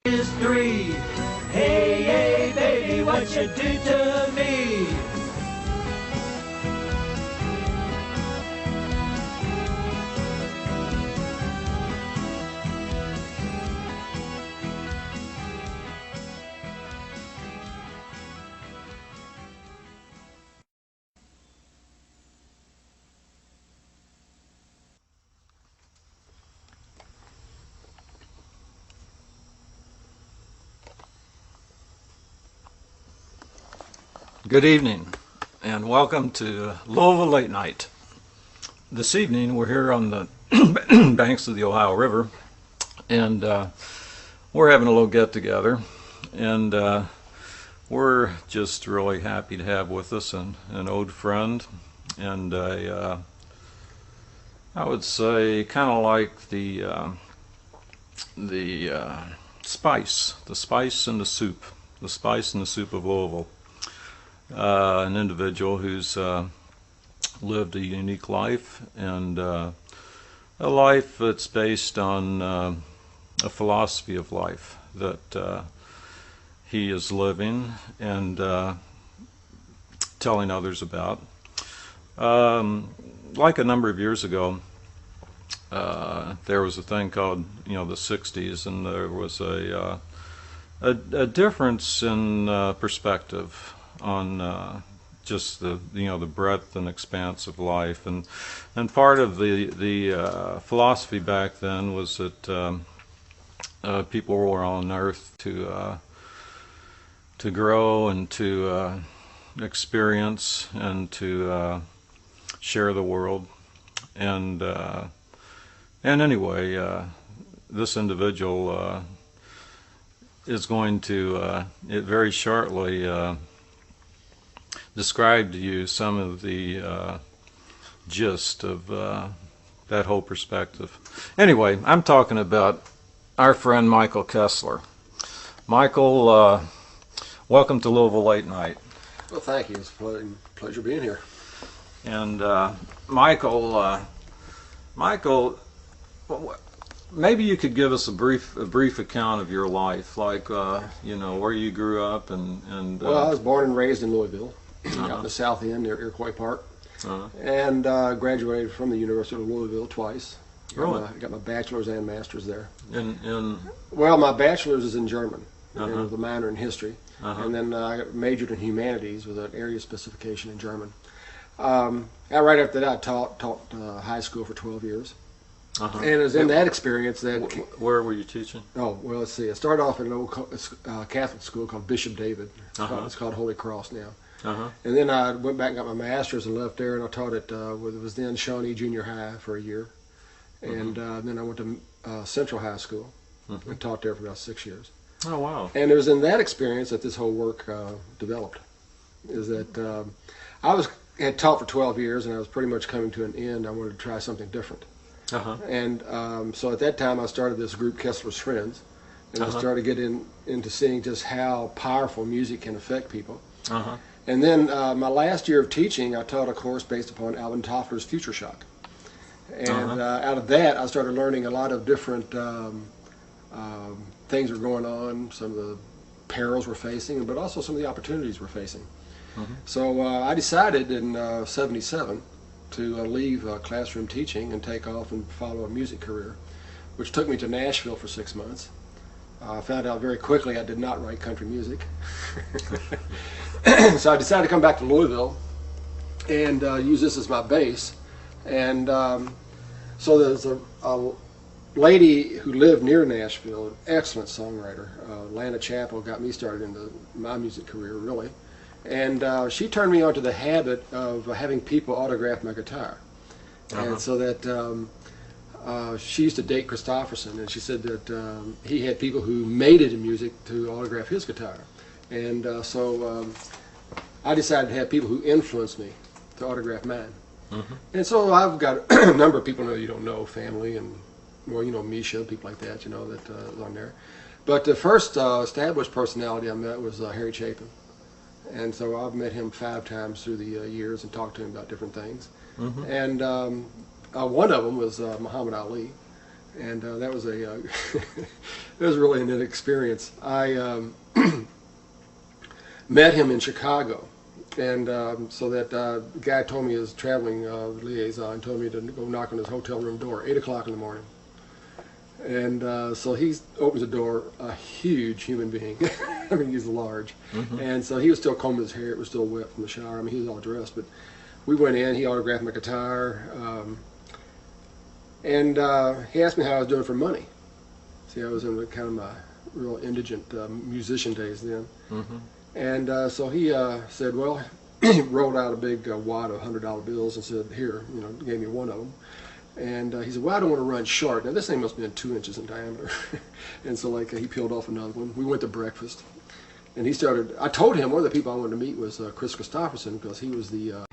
is 3. Hey, hey, baby, what you do to me? Good evening and welcome to Louisville Late Night. This evening we're here on the banks of the Ohio River, and we're having a little get together, and we're just really happy to have with us an old friend, and I would say kind of like the spice in the soup of Louisville. An individual who's lived a unique life, and a life that's based on a philosophy of life that he is living and telling others about. Like a number of years ago, there was a thing called, the 60s, and there was a difference in perspective on just the breadth and expanse of life, and part of the philosophy back then was that people were on earth to grow and to experience and to share the world, and anyway, this individual is going to very shortly describe to you some of the gist of that whole perspective. Anyway, I'm talking about our friend Michael Kessler. Michael, welcome to Louisville Late Night. Well, thank you. It's a pleasure being here. And Michael, maybe you could give us a brief account of your life, like where you grew up and. Well, I was born and raised in Louisville. Out in the south end near Iroquois Park, and graduated from the University of Louisville twice. Really? Got my bachelor's and master's there. In Well, my bachelor's is in German, with a minor in history, and then I majored in humanities with an area specification in German. Right after that, I taught high school for 12 years. And it was in that experience that... Where were you teaching? Oh, well, let's see. I started off at an old Catholic school called Bishop David. It's called Holy Cross now. And then I went back and got my master's and left there, and I taught at what was then Shawnee Junior High for a year. And then I went to Central High School and taught there for about 6 years. Oh, wow. And it was in that experience that this whole work developed. Is that I had taught for 12 years, and I was pretty much coming to an end. I wanted to try something different. And so at that time I started this group, Kessler's Friends, and I started getting into seeing just how powerful music can affect people. And then my last year of teaching, I taught a course based upon Alvin Toffler's Future Shock. And out of that, I started learning a lot of different things were going on, some of the perils we're facing, but also some of the opportunities we're facing. So I decided in '77 to leave classroom teaching and take off and follow a music career, which took me to Nashville for 6 months. I found out very quickly I did not write country music. So I decided to come back to Louisville and use this as my base. And so there's a lady who lived near Nashville, an excellent songwriter. Lana Chappell got me started into my music career, really. And she turned me onto the habit of having people autograph my guitar. And so that she used to date Christopherson, and she said that he had people who made it in music to autograph his guitar. And so I decided to have people who influenced me to autograph mine. And so I've got a number of people you don't know, family, and well, Misha, people like that, that is on there. But the first established personality I met was Harry Chapin. And so I've met him 5 times through the years and talked to him about different things. And one of them was Muhammad Ali. and that was a it was really a neat experience. I met him in Chicago, and so that guy told me, his traveling liaison told me to go knock on his hotel room door, 8 o'clock in the morning. And so he opens the door, a huge human being. I mean, he's large. And so he was still combing his hair. It was still wet from the shower. I mean, he was all dressed. But we went in. He autographed my guitar. And he asked me how I was doing for money. See, I was in kind of my real indigent musician days then. And so he said, well, he rolled out a big wad of $100 bills and said, here, you know, gave me one of them. And he said, well, I don't want to run short. Now, this thing must have been 2 inches in diameter. And so, like, he peeled off another one. We went to breakfast. And he started, I told him one of the people I wanted to meet was Chris Christopherson, because he was the